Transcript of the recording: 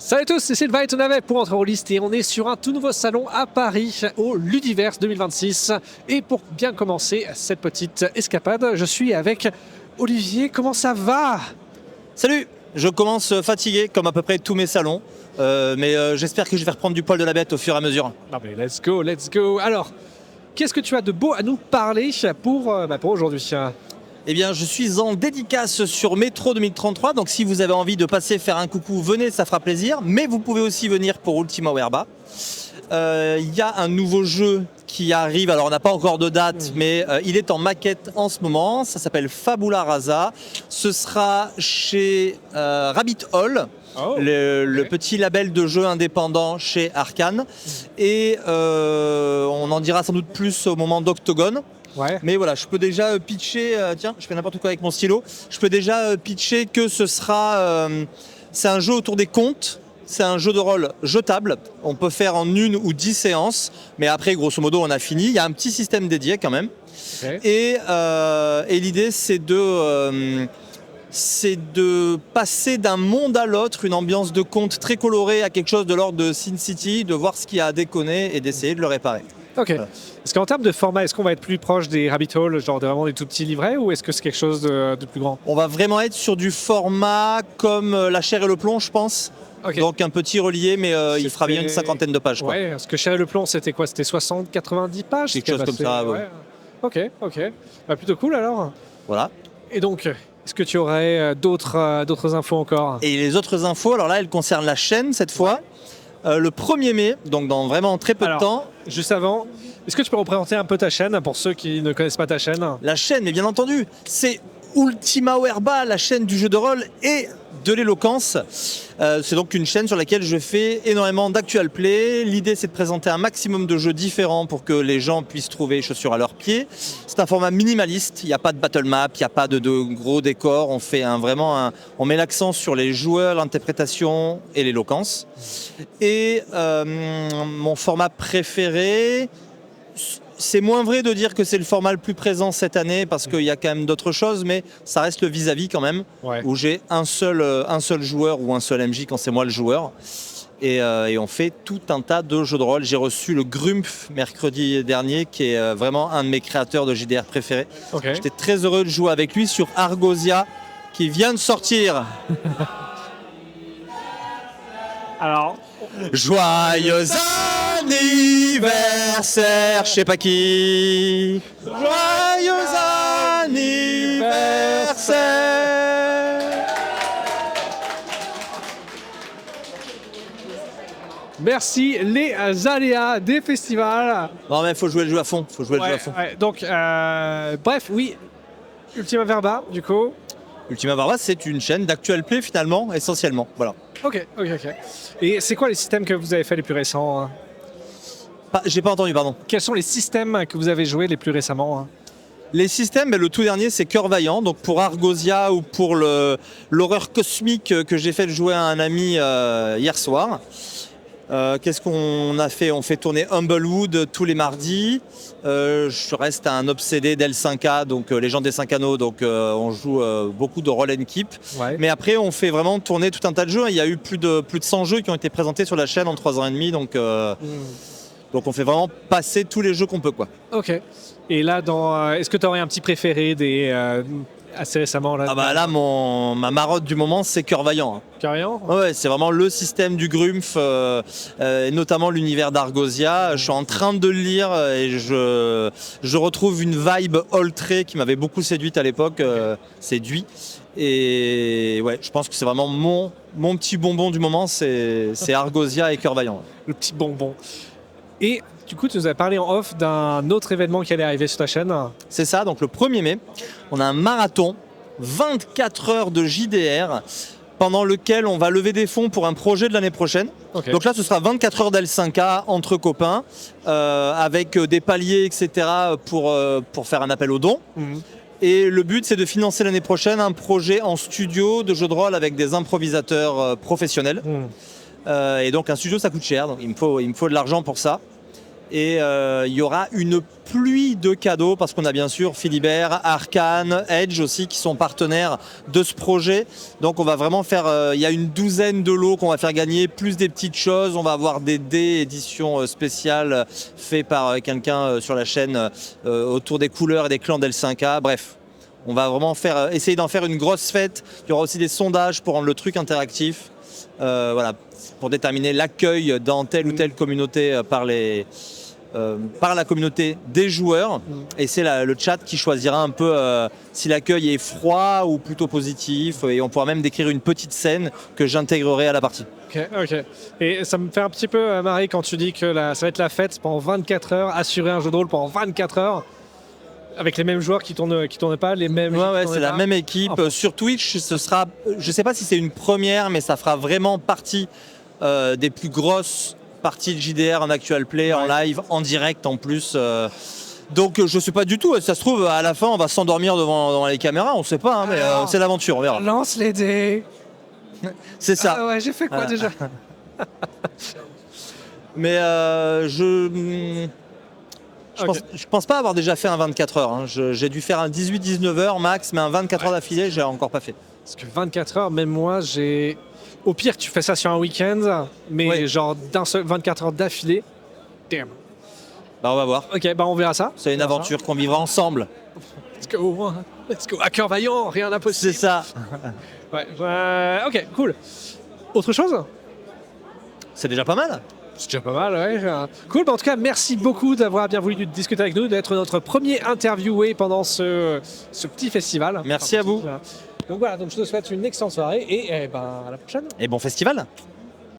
Salut à tous, c'est Sylvain et Tonavet pour Entre-Rôlistes et on est sur un tout nouveau salon à Paris au Ludiverse 2026. Et pour bien commencer cette petite escapade, je suis avec Olivier. Comment ça va? Salut, je commence fatigué comme à peu près tous mes salons, mais j'espère que je vais reprendre du poil de la bête au fur et à mesure. Non mais let's go, let's go. Alors, qu'est-ce que tu as de beau à nous parler pour aujourd'hui? Eh bien, je suis en dédicace sur Métro 2033, donc si vous avez envie de passer faire un coucou, venez, ça fera plaisir. Mais vous pouvez aussi venir pour Ultima Werba. Il y a un nouveau jeu qui arrive, alors on n'a pas encore de date, mais il est en maquette en ce moment. Ça s'appelle Fabula Rasa. Ce sera chez Rabbit Hole. Le petit label de jeu indépendant chez Arcane. Et on en dira sans doute plus au moment d'Octogone. Ouais. Mais voilà, je peux déjà pitcher, tiens, je fais n'importe quoi avec mon stylo, je peux déjà pitcher que ce sera, c'est un jeu autour des contes, c'est un jeu de rôle jetable, on peut faire en 1 ou 10 séances, mais après, grosso modo, on a fini, il y a un petit système dédié quand même. Okay. Et l'idée, c'est de passer d'un monde à l'autre, une ambiance de conte très colorée à quelque chose de l'ordre de Sin City, de voir ce qu'il y a à déconner et d'essayer de le réparer. Ok. Voilà. Est-ce qu'en termes de format, est-ce qu'on va être plus proche des Rabbit Hole, genre vraiment des tout petits livrets, ou est-ce que c'est quelque chose de plus grand? On va vraiment être sur du format comme La Chair et le Plomb, je pense. Okay. Donc un petit relié, mais il fera bien une 50aine de pages. Quoi. Ouais, parce que Chair et le Plomb, c'était quoi? C'était 60, 90 pages? Quelque chose comme ça, ouais. Ok. Bah, plutôt cool alors. Voilà. Et donc, est-ce que tu aurais d'autres infos encore? Et les autres infos, alors là, elles concernent la chaîne cette fois. Le 1er mai, donc dans vraiment très peu de temps. Juste avant, est-ce que tu peux représenter un peu ta chaîne pour ceux qui ne connaissent pas ta chaîne? La chaîne, mais bien entendu, c'est Ultima Werba, la chaîne du jeu de rôle et de l'éloquence. C'est donc une chaîne sur laquelle je fais énormément d'actual play. L'idée, c'est de présenter un maximum de jeux différents pour que les gens puissent trouver chaussures à leurs pieds. C'est un format minimaliste, il n'y a pas de battle map, il n'y a pas de gros décors. On fait on met l'accent sur les joueurs, l'interprétation et l'éloquence. Et mon format préféré, c'est moins vrai de dire que c'est le format le plus présent cette année parce qu'il y a quand même d'autres choses, mais ça reste le vis-à-vis quand même, où j'ai un seul joueur ou un seul MJ quand c'est moi le joueur. Et on fait tout un tas de jeux de rôle. J'ai reçu le Grumpf mercredi dernier, qui est vraiment un de mes créateurs de JDR préférés. Okay. J'étais très heureux de jouer avec lui sur Argosia, qui vient de sortir. Alors, joyeux anniversaire, je sais pas qui. Joyeux anniversaire. Merci les aléas des festivals. Non mais faut jouer le jeu à fond, Ouais, donc, bref, oui, Ultima Werba, du coup. Ultima Werba, c'est une chaîne d'actual play finalement, essentiellement. Voilà. Ok. Et c'est quoi les systèmes que vous avez fait les plus récents? J'ai pas entendu, pardon. Quels sont les systèmes que vous avez joués les plus récemment? Les systèmes, le tout dernier, c'est Cœur Vaillant. Donc pour Argosia ou pour l'horreur cosmique que j'ai fait jouer à un ami hier soir. Qu'est-ce qu'on a fait? On fait tourner Humblewood tous les mardis. Je reste un obsédé d'L5A, donc Légende des 5 anneaux, donc on joue beaucoup de roll and keep. Ouais. Mais après, on fait vraiment tourner tout un tas de jeux. Il y a eu plus de 100 jeux qui ont été présentés sur la chaîne en 3 ans et demi, donc on fait vraiment passer tous les jeux qu'on peut, quoi. Ok. Et là, est-ce que tu aurais un petit préféré assez récemment là? Ah bah là, ma marotte du moment, c'est Cœur Vaillant. Hein. Cœur Vaillant? Ouais, c'est vraiment le système du Grumpf, et notamment l'univers d'Argosia. Je suis en train de le lire et je retrouve une vibe oltrée qui m'avait beaucoup séduite à l'époque, séduit. Et ouais, je pense que c'est vraiment mon petit bonbon du moment, c'est Argosia et Cœur Vaillant. Le petit bonbon. Et du coup, tu nous as parlé en off d'un autre événement qui allait arriver sur ta chaîne. C'est ça, donc le 1er mai, on a un marathon, 24 heures de JDR, pendant lequel on va lever des fonds pour un projet de l'année prochaine. Okay. Donc là, ce sera 24 heures d'L5A entre copains, avec des paliers, etc., pour faire un appel aux dons. Et le but, c'est de financer l'année prochaine un projet en studio de jeu de rôle avec des improvisateurs professionnels. Et donc un studio, ça coûte cher, donc il me faut de l'argent pour ça. Et il y aura une pluie de cadeaux parce qu'on a bien sûr Philibert, Arcane, Edge aussi qui sont partenaires de ce projet. Donc on va vraiment faire, il y a une douzaine de lots qu'on va faire gagner, plus des petites choses. On va avoir des dés édition spéciale fait par quelqu'un sur la chaîne autour des couleurs et des clans d'L5A. Bref, on va vraiment essayer d'en faire une grosse fête. Il y aura aussi des sondages pour rendre le truc interactif. Voilà, pour déterminer l'accueil dans telle ou telle communauté par la communauté des joueurs. Et c'est le chat qui choisira un peu si l'accueil est froid ou plutôt positif. Et on pourra même décrire une petite scène que j'intégrerai à la partie. Ok. Et ça me fait un petit peu marrer quand tu dis que ça va être la fête pendant 24 heures, assurer un jeu de rôle pendant 24 heures. Avec les mêmes joueurs qui tournent pas, les mêmes. Ouais, c'est la même équipe. Sur Twitch, ce sera, je sais pas si c'est une première, mais ça fera vraiment partie des plus grosses parties de JDR en actual play, en live, en direct en plus. Donc je sais pas du tout. Ça se trouve à la fin, on va s'endormir devant les caméras. On sait pas, hein, mais c'est l'aventure. On verra. Lance les dés. C'est ça. Ah ouais, j'ai fait quoi déjà? Mais je pense pas avoir déjà fait un 24 heures. Hein. J'ai dû faire un 18-19 heures max, mais un 24 heures d'affilée, j'ai encore pas fait. Parce que 24 heures, même moi, j'ai... Au pire, tu fais ça sur un week-end, mais genre d'un seul 24 heures d'affilée. Damn. Bah on va voir. Ok, bah on verra ça. C'est une aventure qu'on vivra ensemble. Let's go. À cœur vaillant, rien d'impossible. C'est ça. Ok, cool. Autre chose? C'est déjà pas mal. C'est déjà pas mal, ouais. Cool, bah en tout cas, merci beaucoup d'avoir bien voulu discuter avec nous, d'être notre premier interviewé pendant ce petit festival. Merci à vous. Donc voilà, donc je te souhaite une excellente soirée et à la prochaine. Et bon festival.